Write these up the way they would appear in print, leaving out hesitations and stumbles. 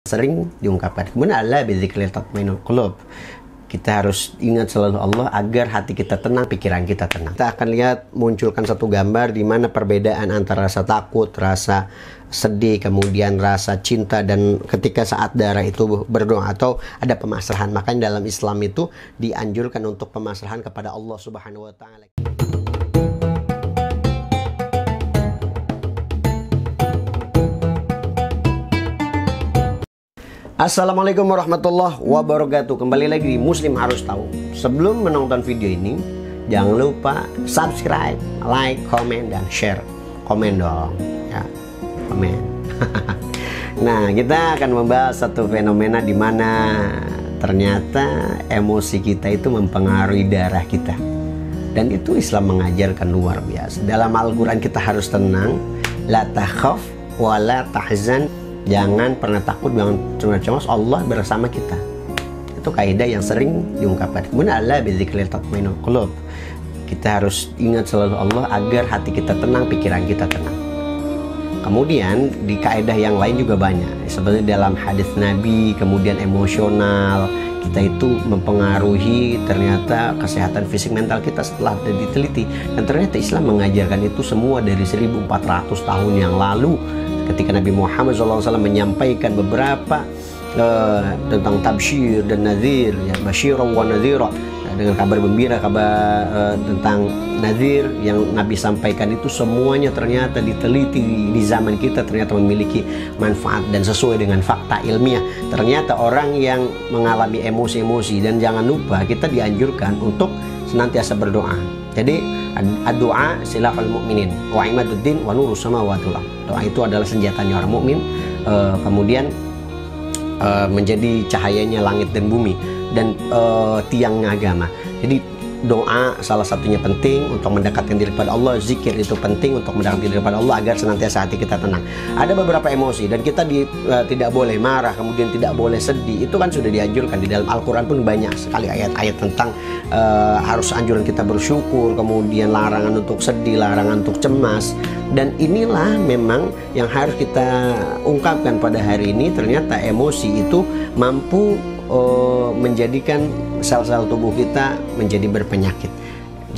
sering diungkapkan. Kemudian Allah bidzikril tatmainul qulub. Kita harus ingat selalu Allah agar hati kita tenang, pikiran kita tenang. Kita akan lihat munculkan satu gambar di mana perbedaan antara rasa takut, rasa sedih, kemudian rasa cinta, dan ketika saat darah itu berdoa atau ada pemasrahan. Makanya dalam Islam itu dianjurkan untuk pemasrahan kepada Allah Subhanahu wa taala. Assalamualaikum warahmatullahi wabarakatuh. Kembali lagi di Muslim Harus Tahu. Sebelum menonton video ini, jangan lupa subscribe, like, komen, dan share. Komen dong ya, komen. Nah, kita akan membahas satu fenomena di mana ternyata emosi kita itu mempengaruhi darah kita. Dan itu Islam mengajarkan luar biasa. Dalam Al-Quran kita harus tenang, la takhaf wa la tahzan. Jangan pernah takut, jangan pernah cemas, Allah bersama kita. Itu kaidah yang sering diungkapkan. Kemudian Allah bidzikril tatmainul qulub. Kita harus ingat selalu Allah agar hati kita tenang, pikiran kita tenang. Kemudian di kaidah yang lain juga banyak. Seperti dalam hadis Nabi, kemudian emosional kita itu mempengaruhi ternyata kesehatan fisik mental kita setelah diteliti. Dan ternyata Islam mengajarkan itu semua dari 1400 tahun yang lalu. Ketika Nabi Muhammad SAW menyampaikan beberapa tentang tabsyir dan nadhir, ya, basyiran wa nadhira, dengan kabar gembira, kabar tentang nadhir yang Nabi sampaikan itu semuanya ternyata diteliti di zaman kita, ternyata memiliki manfaat dan sesuai dengan fakta ilmiah. Ternyata orang yang mengalami emosi-emosi, dan jangan lupa kita dianjurkan untuk senantiasa berdoa. Jadi doa silahul mukminin wa imaduddin wa nurus samawati wal ardh. Doa itu adalah senjatanya orang mukmin, kemudian menjadi cahayanya langit dan bumi, dan tiangnya agama. Jadi doa salah satunya penting untuk mendekatkan diri kepada Allah. Zikir itu penting untuk mendekatkan diri kepada Allah agar senantiasa hati kita tenang. Ada beberapa emosi dan kita tidak boleh marah, kemudian tidak boleh sedih. Itu kan sudah dianjurkan. Di dalam Al-Quran pun banyak sekali ayat-ayat tentang harus anjuran kita bersyukur, kemudian larangan untuk sedih, larangan untuk cemas. Dan inilah memang yang harus kita ungkapkan pada hari ini. Ternyata emosi itu mampu menjadikan sel-sel tubuh kita menjadi berpenyakit.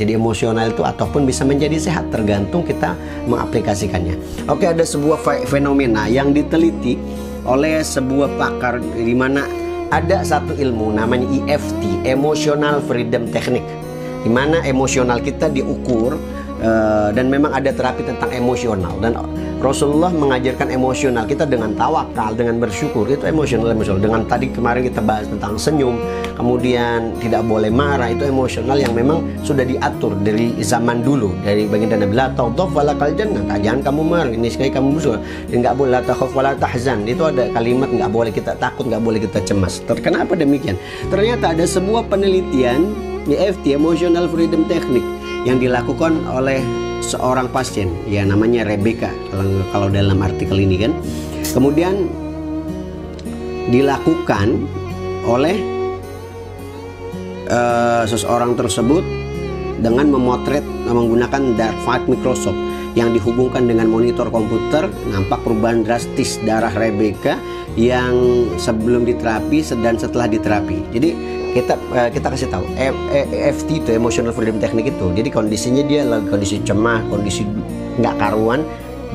Jadi emosional itu ataupun bisa menjadi sehat tergantung kita mengaplikasikannya. Oke, ada sebuah fenomena yang diteliti oleh sebuah pakar di mana ada satu ilmu namanya EFT, Emotional Freedom Technique, di mana emosional kita diukur dan memang ada terapi tentang emosional. Dan Rasulullah mengajarkan emosional kita dengan tawakal, dengan bersyukur. Itu emosional. Dengan tadi kemarin kita bahas tentang senyum, kemudian tidak boleh marah, itu emosional yang memang sudah diatur dari zaman dulu, dari baginda Nabi. La taghdab wa la jannah, jangan kamu marah, ini sekali kamu musuh. Dan nggak boleh la takhaf wa la tahzan. Itu ada kalimat nggak boleh kita takut, nggak boleh kita cemas. Kenapa demikian? Ternyata ada sebuah penelitian EFT, Emotional Freedom Technique, yang dilakukan oleh seorang pasien, ya namanya Rebecca kalau dalam artikel ini kan. Kemudian dilakukan oleh seseorang tersebut dengan memotret menggunakan dark field microscope yang dihubungkan dengan monitor komputer. Nampak perubahan drastis darah Rebecca yang sebelum diterapi dan setelah diterapi. Jadi kita kasih tahu EFT itu, Emotional Freedom Technique itu. Jadi kondisinya dia lagi kondisi cemas, kondisi nggak karuan,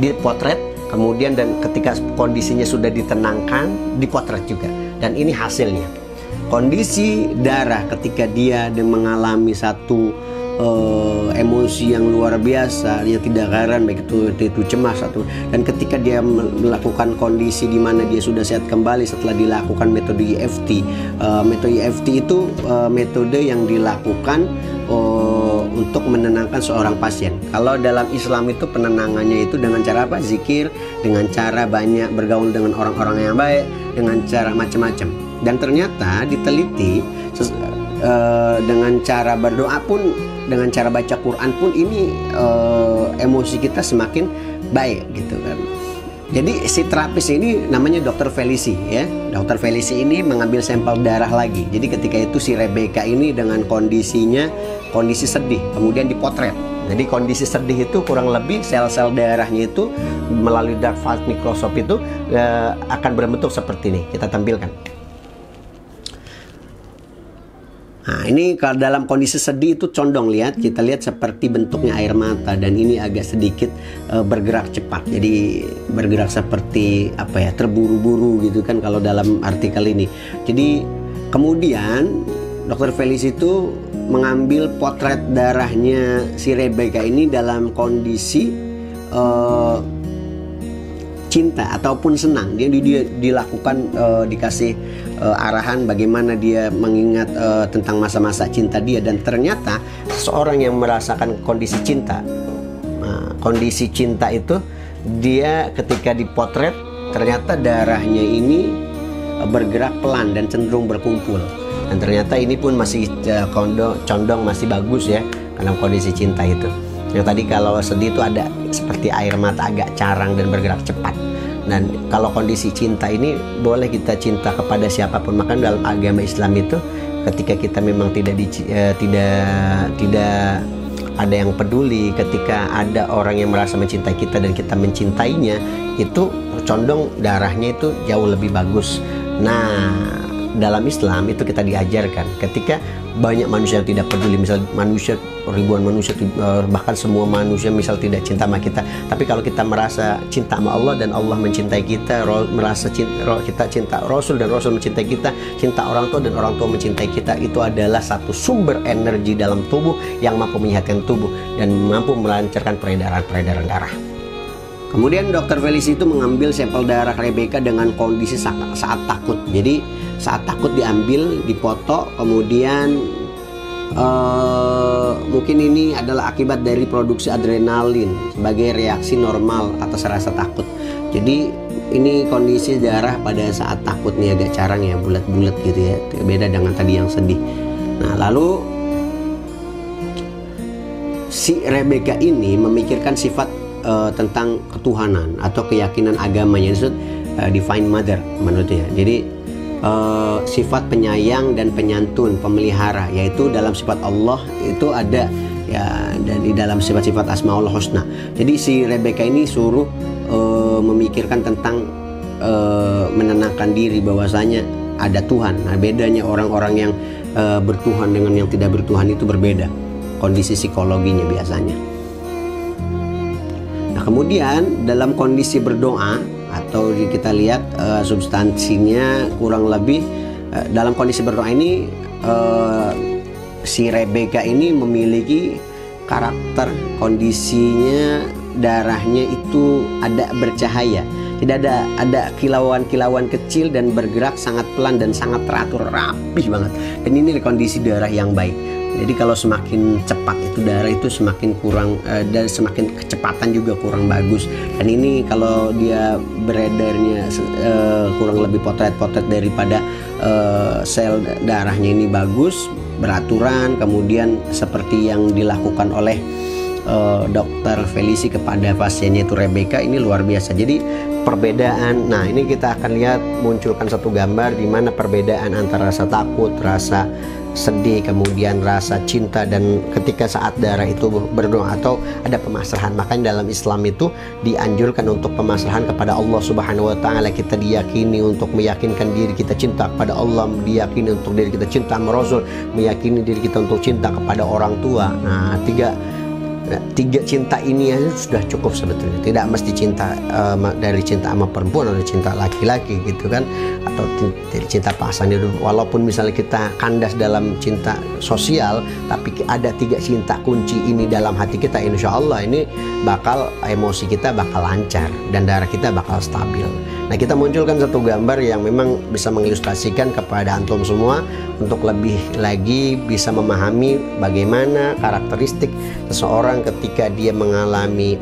dipotret, kemudian dan ketika kondisinya sudah ditenangkan, dipotret juga. Dan ini hasilnya. Kondisi darah ketika dia mengalami satu emosi yang luar biasa, yang tidak heran baik itu cemas atau, dan ketika dia melakukan kondisi di mana dia sudah sehat kembali setelah dilakukan metode EFT. Metode EFT itu metode yang dilakukan untuk menenangkan seorang pasien. Kalau dalam Islam itu penenangannya itu dengan cara apa? Zikir, dengan cara banyak bergaul dengan orang-orang yang baik, dengan cara macam-macam. Dan ternyata diteliti dengan cara berdoa pun, dengan cara baca Quran pun, ini emosi kita semakin baik gitu kan. Jadi si terapis ini namanya Dr. Felici ya. Dr. Felici ini mengambil sampel darah lagi. Jadi ketika itu si Rebecca ini dengan kondisinya kondisi sedih, kemudian dipotret Jadi kondisi sedih itu kurang lebih sel-sel darahnya itu melalui dark field microscope itu akan berbentuk seperti ini. Kita tampilkan. Nah, ini kalau dalam kondisi sedih itu condong, lihat, kita lihat seperti bentuknya air mata, dan ini agak sedikit bergerak cepat. Jadi bergerak seperti apa ya, terburu-buru gitu kan kalau dalam artikel ini. Jadi kemudian Dr. Felice itu mengambil potret darahnya si Rebecca ini dalam kondisi cinta ataupun senang. Dia dilakukan dikasih arahan bagaimana dia mengingat tentang masa-masa cinta dia, dan ternyata seseorang yang merasakan kondisi cinta, kondisi cinta itu dia ketika dipotret ternyata darahnya ini bergerak pelan dan cenderung berkumpul, dan ternyata ini pun masih condong masih bagus ya dalam kondisi cinta itu. Yang tadi kalau sedih itu ada seperti air mata agak carang dan bergerak cepat. Dan kalau kondisi cinta ini boleh kita cinta kepada siapapun. Maka dalam agama Islam itu ketika kita memang tidak ada yang peduli, ketika ada orang yang merasa mencintai kita dan kita mencintainya, itu condong darahnya itu jauh lebih bagus. Nah, dalam Islam itu kita diajarkan ketika banyak manusia yang tidak peduli, misal manusia, ribuan manusia, bahkan semua manusia misal tidak cinta sama kita, tapi kalau kita merasa cinta sama Allah dan Allah mencintai kita, merasa kita cinta Rasul dan Rasul mencintai kita, cinta orang tua dan orang tua mencintai kita, itu adalah satu sumber energi dalam tubuh yang mampu menyehatkan tubuh dan mampu melancarkan peredaran darah. Kemudian Dr. Felice itu mengambil sampel darah Rebecca dengan kondisi saat takut. Jadi saat takut diambil, dipoto, kemudian mungkin ini adalah akibat dari produksi adrenalin sebagai reaksi normal atas rasa takut. Jadi ini kondisi darah pada saat takut nih agak carang ya, bulat-bulat gitu ya, beda dengan tadi yang sedih. Nah, lalu si Rebecca ini memikirkan sifat tentang ketuhanan atau keyakinan agamanya, disebut divine mother menurutnya. Jadi sifat penyayang dan penyantun, pemelihara, yaitu dalam sifat Allah itu ada ya, dan di dalam sifat-sifat Asmaul Husna. Jadi si Rebecca ini suruh memikirkan tentang menenangkan diri bahwasanya ada Tuhan. Nah, bedanya orang-orang yang bertuhan dengan yang tidak bertuhan itu berbeda kondisi psikologinya biasanya. Nah, kemudian dalam kondisi berdoa atau kita lihat substansinya kurang lebih dalam kondisi berdoa ini si Rebecca ini memiliki karakter, kondisinya darahnya itu ada bercahaya, tidak ada kilauan-kilauan kecil dan bergerak sangat pelan dan sangat teratur, rapih banget. Dan ini kondisi darah yang baik. Jadi kalau semakin cepat itu darah itu semakin kurang, dan semakin kecepatan juga kurang bagus. Dan ini kalau dia beredarnya kurang lebih potret-potret daripada sel darahnya ini bagus, beraturan, kemudian seperti yang dilakukan oleh Dr. Felice kepada pasiennya itu Rebecca, ini luar biasa. Jadi perbedaan, nah ini kita akan lihat munculkan satu gambar di mana perbedaan antara rasa takut, rasa sedih, kemudian rasa cinta, dan ketika saat darah itu berdoa atau ada pemasrahan. Makanya dalam Islam itu dianjurkan untuk pemasrahan kepada Allah Subhanahu wa Ta'ala. Kita diyakini untuk meyakinkan diri kita cinta kepada Allah, diyakini untuk diri kita cinta sama Rasul, meyakini diri kita untuk cinta kepada orang tua. Nah, tiga cinta ini aja sudah cukup sebetulnya. Tidak mesti cinta dari cinta sama perempuan atau cinta laki-laki gitu kan, atau dari cinta pasangan itu. Walaupun misalnya kita kandas dalam cinta sosial, tapi ada tiga cinta kunci ini dalam hati kita, insya Allah ini bakal emosi kita bakal lancar dan darah kita bakal stabil. Nah, kita munculkan satu gambar yang memang bisa mengilustrasikan kepada antum semua untuk lebih lagi bisa memahami bagaimana karakteristik seseorang ketika dia mengalami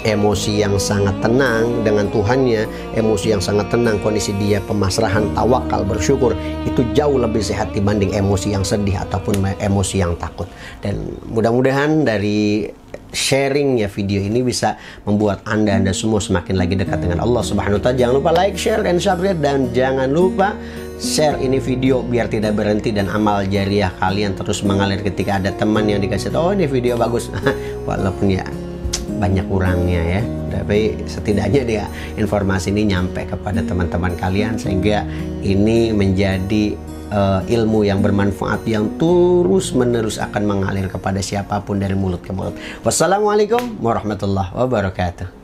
emosi yang sangat tenang dengan Tuhannya, emosi yang sangat tenang, kondisi dia pemasrahan, tawakal, bersyukur, itu jauh lebih sehat dibanding emosi yang sedih ataupun emosi yang takut. Dan mudah-mudahan dari sharing ya video ini bisa membuat Anda semua semakin lagi dekat dengan Allah Subhanahu wa taala. Jangan lupa like, share, dan subscribe, dan jangan lupa share ini video biar tidak berhenti dan amal jariah kalian terus mengalir ketika ada teman yang dikasih tahu, oh ini video bagus. Walaupun ya banyak kurangnya ya, tapi setidaknya dia informasi ini nyampe kepada teman-teman kalian sehingga ini menjadi ilmu yang bermanfaat yang terus menerus akan mengalir kepada siapapun dari mulut ke mulut. Wassalamualaikum warahmatullahi wabarakatuh.